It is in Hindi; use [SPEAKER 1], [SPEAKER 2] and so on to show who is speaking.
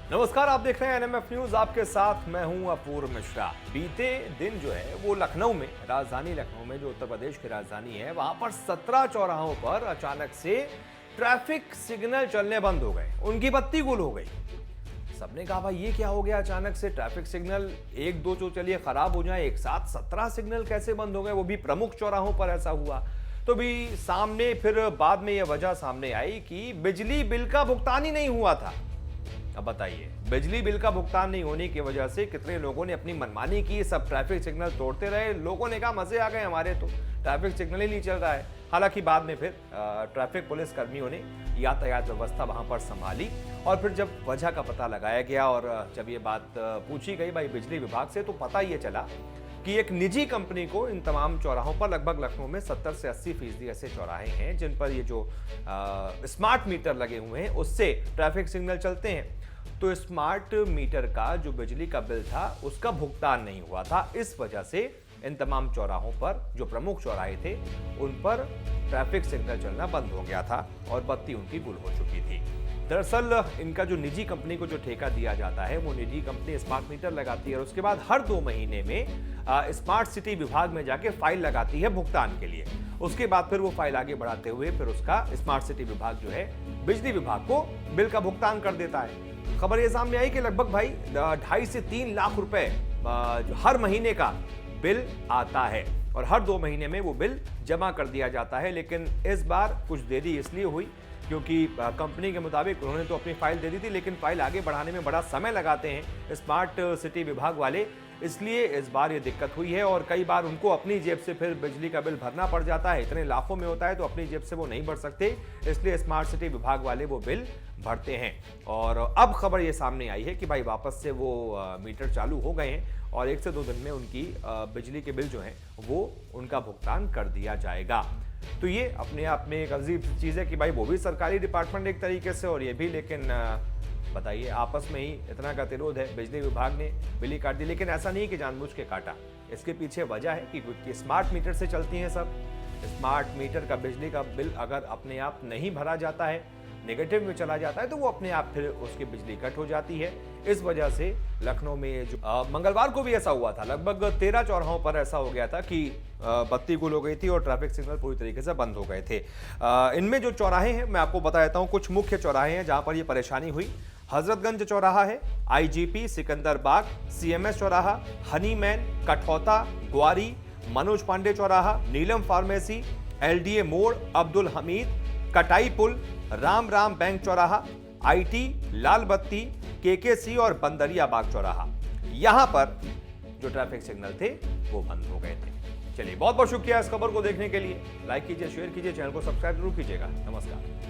[SPEAKER 1] नमस्कार, आप देख रहे हैं एनएमएफ न्यूज। आपके साथ मैं हूं अपूर्व मिश्रा। बीते दिन जो है वो लखनऊ में, राजधानी लखनऊ में जो उत्तर प्रदेश की राजधानी है, वहां पर 17 चौराहों पर अचानक से ट्रैफिक सिग्नल चलने बंद हो गए, उनकी बत्ती गुल हो गई। सबने कहा भाई ये क्या हो गया, अचानक से ट्रैफिक सिग्नल एक दो जो चलिए खराब हो जाए, एक साथ 17 सिग्नल कैसे बंद हो गए, वो भी प्रमुख चौराहों पर ऐसा हुआ। तो भी सामने फिर बाद में यह वजह सामने आई कि बिजली बिल का भुगतान ही नहीं हुआ था। अब बताइए, बिजली बिल का भुगतान नहीं होने की वजह से कितने लोगों ने अपनी मनमानी की, सब ट्रैफिक सिग्नल तोड़ते रहे। लोगों ने कहा मजे आ गए हमारे, तो ट्रैफिक सिग्नल ही नहीं चल रहा है। हालांकि बाद में फिर ट्रैफिक पुलिस कर्मियों ने यातायात व्यवस्था वहां पर संभाली और फिर जब वजह का पता लगाया गया और जब ये बात पूछी गई भाई बिजली विभाग से, तो पता ये चला कि एक निजी कंपनी को इन तमाम चौराहों पर, लगभग लखनऊ में 70 से 80% ऐसे चौराहे हैं जिन पर ये जो स्मार्ट मीटर लगे हुए हैं उससे ट्रैफिक सिग्नल चलते हैं। तो स्मार्ट मीटर का जो बिजली का बिल था उसका भुगतान नहीं हुआ था। इस वजह से इन तमाम चौराहों पर, जो प्रमुख चौराहे थे, उन पर ट्रैफिक सिग्नल चलना बंद हो गया था और बत्ती उनकी गुल हो चुकी थी। दरअसल इनका जो निजी कंपनी को जो ठेका दिया जाता है, वो निजी कंपनी स्मार्ट मीटर लगाती है और उसके बाद हर 2 महीने में स्मार्ट सिटी विभाग में जाके फाइल लगाती है भुगतान के लिए। उसके बाद फिर वो फाइल आगे बढ़ाते हुए फिर उसका स्मार्ट सिटी विभाग जो है बिजली विभाग को बिल का भुगतान कर देता है। खबर ये सामने आई कि लगभग भाई 2.5 से 3 लाख रुपए हर महीने का बिल आता है और हर 2 महीने में वो बिल जमा कर दिया जाता है। लेकिन इस बार कुछ देरी इसलिए हुई क्योंकि कंपनी के मुताबिक उन्होंने तो अपनी फाइल दे दी थी, लेकिन फाइल आगे बढ़ाने में बड़ा समय लगाते हैं स्मार्ट सिटी विभाग वाले, इसलिए इस बार ये दिक्कत हुई है। और कई बार उनको अपनी जेब से फिर बिजली का बिल भरना पड़ जाता है, इतने लाखों में होता है तो अपनी जेब से वो नहीं भर सकते, इसलिए स्मार्ट सिटी विभाग वाले वो बिल भरते हैं। और अब खबर ये सामने आई है कि भाई वापस से वो मीटर चालू हो गए हैं और 1 से 2 दिन में उनकी बिजली के बिल जो हैं वो उनका भुगतान कर दिया जाएगा। तो ये अपने आप में एक अजीब चीज़ है कि भाई वो भी सरकारी डिपार्टमेंट एक तरीके से और ये भी, लेकिन बताइए आपस में ही इतना गतिरोध है। बिजली विभाग ने बिल काट दी, लेकिन ऐसा नहीं कि जानबूझ के काटा। इसके पीछे वजह है कि स्मार्ट मीटर से चलती हैं सब। स्मार्ट मीटर का बिजली का बिल अगर अपने आप नहीं भरा जाता है, नेगेटिव में चला जाता है, तो वो अपने आप फिर उसकी बिजली कट हो जाती है। इस वजह से लखनऊ में जो मंगलवार को भी ऐसा हुआ था, लगभग 13 चौराहों पर ऐसा हो गया था कि बत्ती गुल हो गई थी और ट्रैफिक सिग्नल पूरी तरीके से बंद हो गए थे। इनमें जो चौराहे हैं मैं आपको बता देता हूँ, कुछ मुख्य चौराहे हैं जहां पर ये परेशानी हुई। हजरतगंज चौराहा है, आईजीपी, सिकंदर बाग, सीएमएस चौराहा, हनीमैन, कठौता, ग्वारी, मनोज पांडे चौराहा, नीलम फार्मेसी, एलडीए मोड़, अब्दुल हमीद, कटाई पुल, राम राम बैंक चौराहा, आईटी, लाल बत्ती, केकेसी और बंदरिया बाग चौराहा, यहां पर जो ट्रैफिक सिग्नल थे वो बंद हो गए थे। चलिए, बहुत बहुत शुक्रिया इस खबर को देखने के लिए। लाइक कीजिए, शेयर कीजिए, चैनल को सब्सक्राइब जरूर कीजिएगा। नमस्कार।